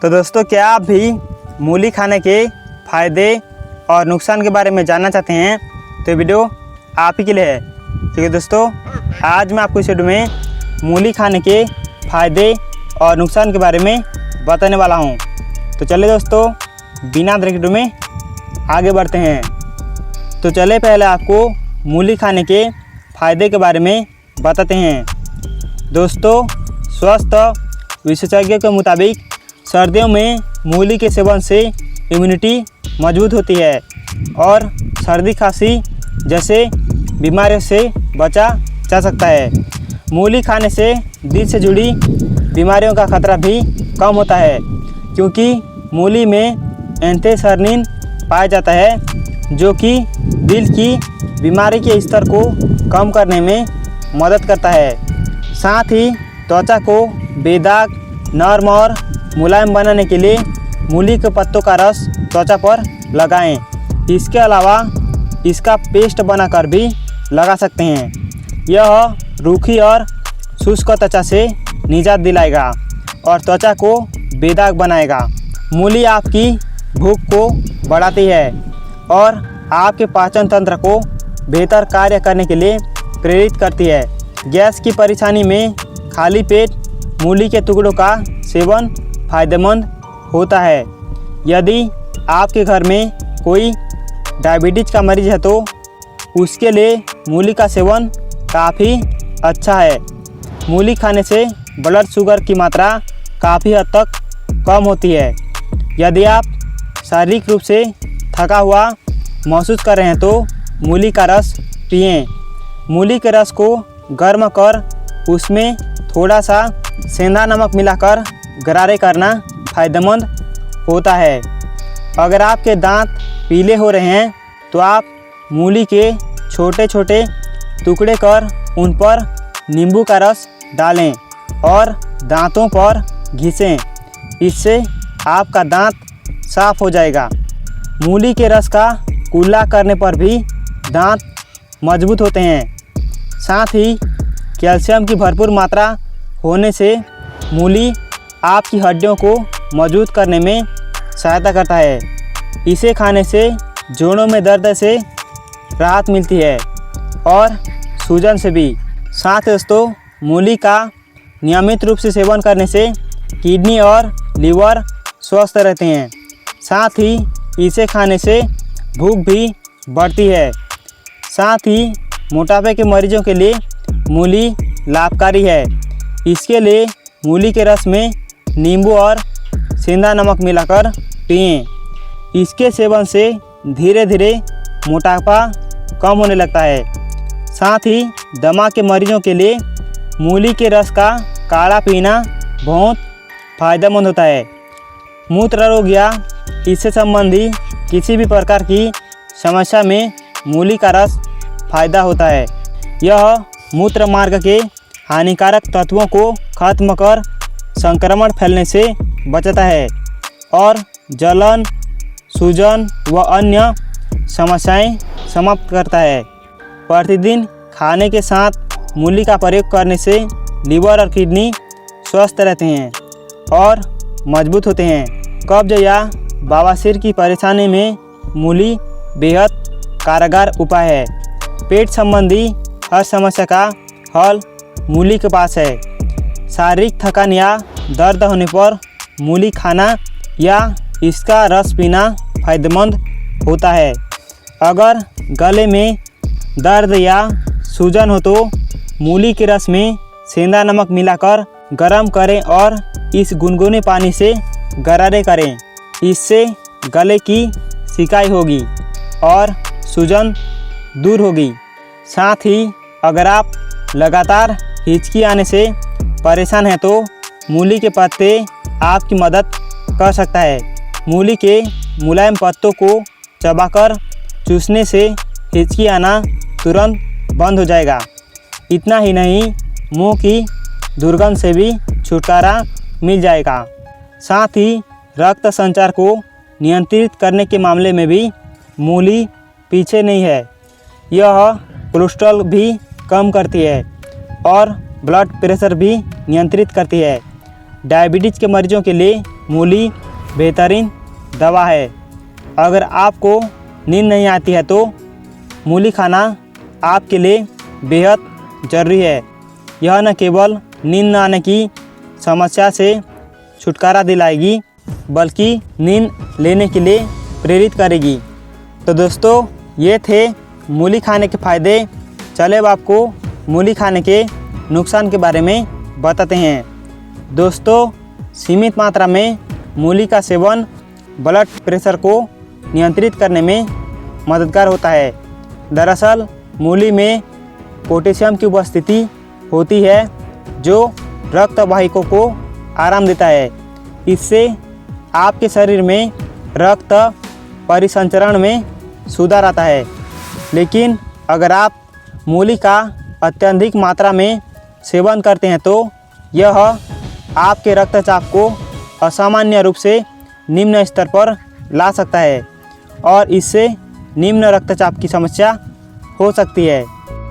तो दोस्तों, क्या आप भी मूली खाने के फ़ायदे और नुकसान के बारे में जानना चाहते हैं? तो वीडियो आप ही के लिए है। क्योंकि दोस्तों, आज मैं आपको इस वीडियो में मूली खाने के फ़ायदे और नुकसान के बारे में बताने वाला हूं। तो चलिए दोस्तों, बिना देरी वीडियो में आगे बढ़ते हैं। तो चलिए पहले आपको मूली खाने के फ़ायदे के बारे में बताते हैं। दोस्तों, स्वास्थ्य विशेषज्ञों के मुताबिक सर्दियों में मूली के सेवन से इम्यूनिटी मजबूत होती है और सर्दी खांसी जैसे बीमारियों से बचा जा सकता है। मूली खाने से दिल से जुड़ी बीमारियों का खतरा भी कम होता है, क्योंकि मूली में एंथोसायनिन पाया जाता है जो कि दिल की बीमारी के स्तर को कम करने में मदद करता है। साथ ही त्वचा को बेदाग, नरम और मुलायम बनाने के लिए मूली के पत्तों का रस त्वचा पर लगाएं। इसके अलावा इसका पेस्ट बनाकर भी लगा सकते हैं। यह रूखी और शुष्क त्वचा से निजात दिलाएगा और त्वचा को बेदाग बनाएगा। मूली आपकी भूख को बढ़ाती है और आपके पाचन तंत्र को बेहतर कार्य करने के लिए प्रेरित करती है। गैस की परेशानी में खाली पेट मूली के टुकड़ों का सेवन फायदेमंद होता है। यदि आपके घर में कोई डायबिटीज़ का मरीज है तो उसके लिए मूली का सेवन काफ़ी अच्छा है। मूली खाने से ब्लड शुगर की मात्रा काफ़ी हद तक कम होती है। यदि आप शारीरिक रूप से थका हुआ महसूस कर रहे हैं तो मूली का रस पिएं। मूली के रस को गर्म कर उसमें थोड़ा सा सेंधा नमक मिलाकर गरारे करना फ़ायदेमंद होता है। अगर आपके दांत पीले हो रहे हैं तो आप मूली के छोटे छोटे टुकड़े कर उन पर नींबू का रस डालें और दांतों पर घिसें। इससे आपका दांत साफ हो जाएगा। मूली के रस का कुल्ला करने पर भी दांत मजबूत होते हैं। साथ ही कैल्शियम की भरपूर मात्रा होने से मूली आपकी हड्डियों को मजबूत करने में सहायता करता है। इसे खाने से जोड़ों में दर्द से राहत मिलती है और सूजन से भी। साथ ही दोस्तों, मूली का नियमित रूप से सेवन करने से किडनी और लीवर स्वस्थ रहते हैं। साथ ही इसे खाने से भूख भी बढ़ती है। साथ ही मोटापे के मरीजों के लिए मूली लाभकारी है। इसके लिए मूली के रस में नींबू और सेंधा नमक मिलाकर पिएं। इसके सेवन से धीरे धीरे मोटापा कम होने लगता है। साथ ही दमा के मरीजों के लिए मूली के रस का काढ़ा पीना बहुत फायदेमंद होता है। मूत्र रोग या इससे संबंधी किसी भी प्रकार की समस्या में मूली का रस फायदा होता है। यह मूत्र मार्ग के हानिकारक तत्वों को खत्म कर संक्रमण फैलने से बचाता है और जलन, सूजन व अन्य समस्याएं समाप्त करता है। प्रतिदिन खाने के साथ मूली का प्रयोग करने से लीवर और किडनी स्वस्थ रहते हैं और मजबूत होते हैं। कब्ज या बवासीर की परेशानी में मूली बेहद कारगर उपाय है। पेट संबंधी हर समस्या का हल मूली के पास है। शारीरिक थकान या दर्द होने पर मूली खाना या इसका रस पीना फायदेमंद होता है। अगर गले में दर्द या सूजन हो तो मूली के रस में सेंधा नमक मिलाकर गर्म करें और इस गुनगुने पानी से गरारे करें। इससे गले की सिकाई होगी और सूजन दूर होगी। साथ ही अगर आप लगातार हिचकी आने से परेशान हैं तो मूली के पत्ते आपकी मदद कर सकता है। मूली के मुलायम पत्तों को चबाकर चूसने से हिचकी आना तुरंत बंद हो जाएगा। इतना ही नहीं, मुंह की दुर्गंध से भी छुटकारा मिल जाएगा। साथ ही रक्त संचार को नियंत्रित करने के मामले में भी मूली पीछे नहीं है। यह कोलेस्ट्रॉल भी कम करती है और ब्लड प्रेशर भी नियंत्रित करती है। डायबिटीज़ के मरीजों के लिए मूली बेहतरीन दवा है। अगर आपको नींद नहीं आती है तो मूली खाना आपके लिए बेहद ज़रूरी है। यह न केवल नींद न आने की समस्या से छुटकारा दिलाएगी बल्कि नींद लेने के लिए प्रेरित करेगी। तो दोस्तों, ये थे मूली खाने के फ़ायदे। चले अब आपको मूली खाने के नुकसान के बारे में बताते हैं। दोस्तों, सीमित मात्रा में मूली का सेवन ब्लड प्रेशर को नियंत्रित करने में मददगार होता है। दरअसल मूली में पोटेशियम की उपस्थिति होती है जो रक्त वाहिकाओं को आराम देता है। इससे आपके शरीर में रक्त परिसंचरण में सुधार आता है। लेकिन अगर आप मूली का अत्यधिक मात्रा में सेवन करते हैं तो यह आपके रक्तचाप को असामान्य रूप से निम्न स्तर पर ला सकता है और इससे निम्न रक्तचाप की समस्या हो सकती है।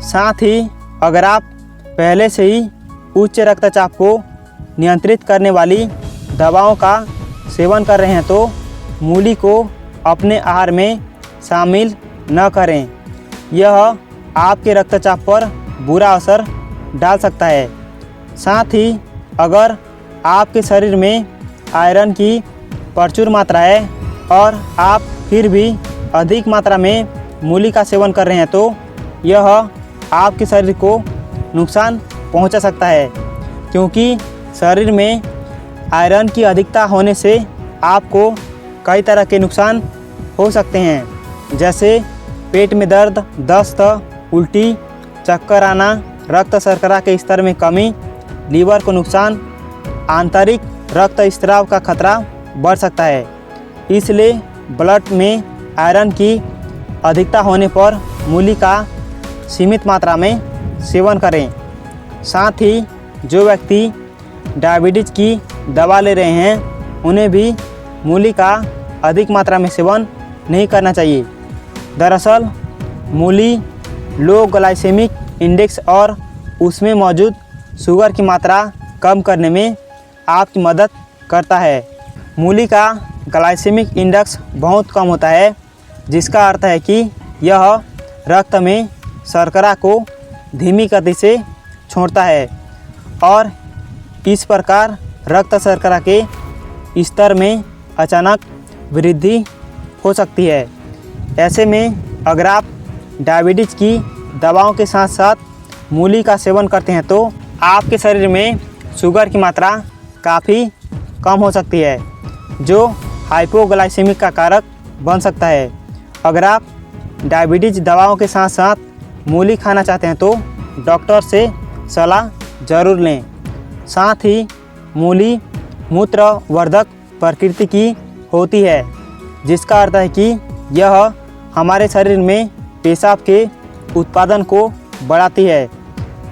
साथ ही अगर आप पहले से ही उच्च रक्तचाप को नियंत्रित करने वाली दवाओं का सेवन कर रहे हैं तो मूली को अपने आहार में शामिल न करें। यह आपके रक्तचाप पर बुरा असर डाल सकता है। साथ ही अगर आपके शरीर में आयरन की प्रचुर मात्रा है और आप फिर भी अधिक मात्रा में मूली का सेवन कर रहे हैं तो यह आपके शरीर को नुकसान पहुंचा सकता है, क्योंकि शरीर में आयरन की अधिकता होने से आपको कई तरह के नुकसान हो सकते हैं, जैसे पेट में दर्द, दस्त, उल्टी, चक्कर आना, रक्त शर्करा के स्तर में कमी, लीवर को नुकसान, आंतरिक रक्त स्राव का खतरा बढ़ सकता है। इसलिए ब्लड में आयरन की अधिकता होने पर मूली का सीमित मात्रा में सेवन करें। साथ ही जो व्यक्ति डायबिटीज़ की दवा ले रहे हैं उन्हें भी मूली का अधिक मात्रा में सेवन नहीं करना चाहिए। दरअसल मूली लो ग्लाइसेमिक इंडेक्स और उसमें मौजूद शुगर की मात्रा कम करने में आपकी मदद करता है। मूली का ग्लाइसेमिक इंडेक्स बहुत कम होता है, जिसका अर्थ है कि यह रक्त में शर्करा को धीमी गति से छोड़ता है और इस प्रकार रक्त शर्करा के स्तर में अचानक वृद्धि हो सकती है। ऐसे में अगर आप डायबिटीज़ की दवाओं के साथ साथ मूली का सेवन करते हैं तो आपके शरीर में शुगर की मात्रा काफ़ी कम हो सकती है, जो हाइपोग्लाइसेमिक का कारक बन सकता है। अगर आप डायबिटीज़ दवाओं के साथ साथ मूली खाना चाहते हैं तो डॉक्टर से सलाह ज़रूर लें। साथ ही मूली मूत्रवर्धक प्रकृति की होती है, जिसका अर्थ है कि यह हमारे शरीर में पेशाब के उत्पादन को बढ़ाती है।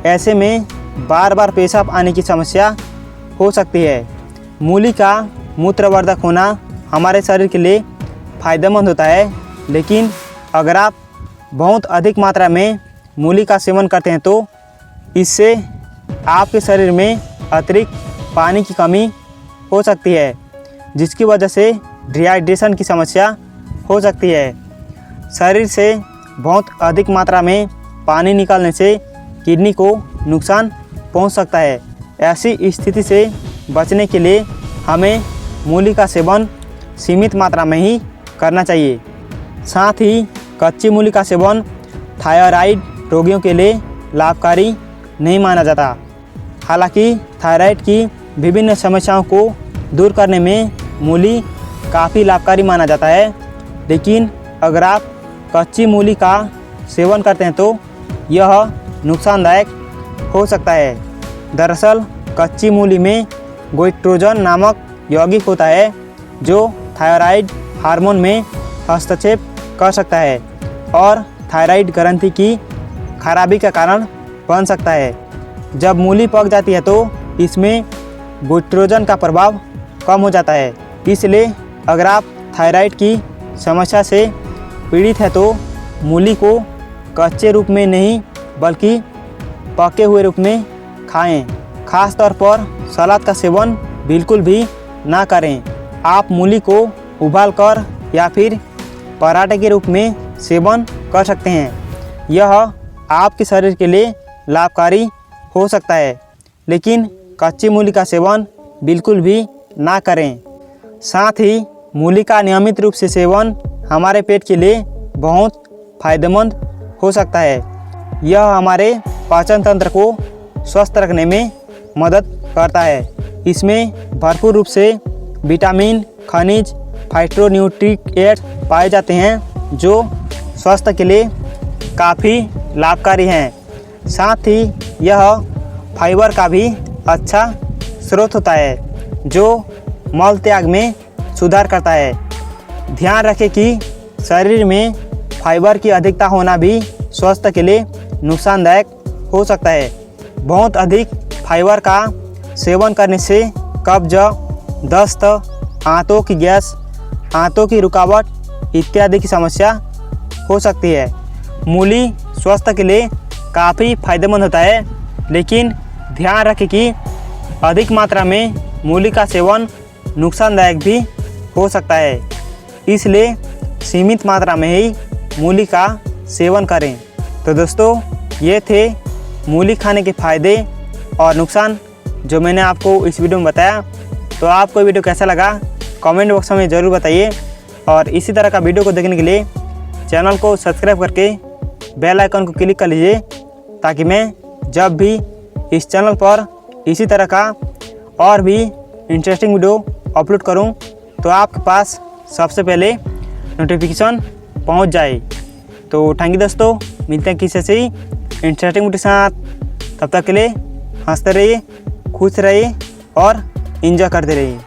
ऐसे में बार बार पेशाब आने की समस्या हो सकती है। मूली का मूत्रवर्धक होना हमारे शरीर के लिए फ़ायदेमंद होता है, लेकिन अगर आप बहुत अधिक मात्रा में मूली का सेवन करते हैं तो इससे आपके शरीर में अतिरिक्त पानी की कमी हो सकती है, जिसकी वजह से डिहाइड्रेशन की समस्या हो सकती है। शरीर से बहुत अधिक मात्रा में पानी निकलने से किडनी को नुकसान पहुंच सकता है। ऐसी स्थिति से बचने के लिए हमें मूली का सेवन सीमित मात्रा में ही करना चाहिए। साथ ही कच्ची मूली का सेवन थायराइड रोगियों के लिए लाभकारी नहीं माना जाता। हालांकि थायराइड की विभिन्न समस्याओं को दूर करने में मूली काफ़ी लाभकारी माना जाता है, लेकिन अगर आप कच्ची मूली का सेवन करते हैं तो यह नुकसानदायक हो सकता है। दरअसल कच्ची मूली में गोइट्रोजन नामक यौगिक होता है जो थायराइड हार्मोन में हस्तक्षेप कर सकता है और थायराइड ग्रंथि की खराबी का कारण बन सकता है। जब मूली पक जाती है तो इसमें गोइट्रोजन का प्रभाव कम हो जाता है। इसलिए अगर आप थायराइड की समस्या से पीड़ित है तो मूली को कच्चे रूप में नहीं बल्कि पके हुए रूप में खाएं। खास तौर पर सलाद का सेवन बिल्कुल भी ना करें। आप मूली को उबाल कर या फिर पराठे के रूप में सेवन कर सकते हैं। यह आपके शरीर के लिए लाभकारी हो सकता है, लेकिन कच्ची मूली का सेवन बिल्कुल भी ना करें। साथ ही मूली का नियमित रूप से सेवन हमारे पेट के लिए बहुत फायदेमंद हो सकता है। यह हमारे पाचन तंत्र को स्वस्थ रखने में मदद करता है। इसमें भरपूर रूप से विटामिन, खनिज, फाइटोन्यूट्रिएंट्स पाए जाते हैं जो स्वास्थ्य के लिए काफ़ी लाभकारी हैं। साथ ही यह फाइबर का भी अच्छा स्रोत होता है जो मल त्याग में सुधार करता है। ध्यान रखें कि शरीर में फाइबर की अधिकता होना भी स्वास्थ्य के लिए नुकसानदायक हो सकता है। बहुत अधिक फाइबर का सेवन करने से कब्ज, दस्त, आंतों की गैस, आंतों की रुकावट इत्यादि की समस्या हो सकती है। मूली स्वास्थ्य के लिए काफ़ी फायदेमंद होता है, लेकिन ध्यान रखें कि अधिक मात्रा में मूली का सेवन नुकसानदायक भी हो सकता है। इसलिए सीमित मात्रा में ही मूली का सेवन करें। तो दोस्तों, ये थे मूली खाने के फ़ायदे और नुकसान जो मैंने आपको इस वीडियो में बताया। तो आपको वीडियो कैसा लगा कमेंट बॉक्स में ज़रूर बताइए, और इसी तरह का वीडियो को देखने के लिए चैनल को सब्सक्राइब करके बेल आइकन को क्लिक कर लीजिए, ताकि मैं जब भी इस चैनल पर इसी तरह का और भी इंटरेस्टिंग वीडियो अपलोड करूं तो आपके पास सबसे पहले नोटिफिकेशन पहुंच जाए। तो थैंक यू दोस्तों, मिलते हैं किसी से ही इंटरेस्टिंग वीडियो के साथ। तब तक के लिए हंसते रहिए, खुश रहिए और एंजॉय करते रहिए।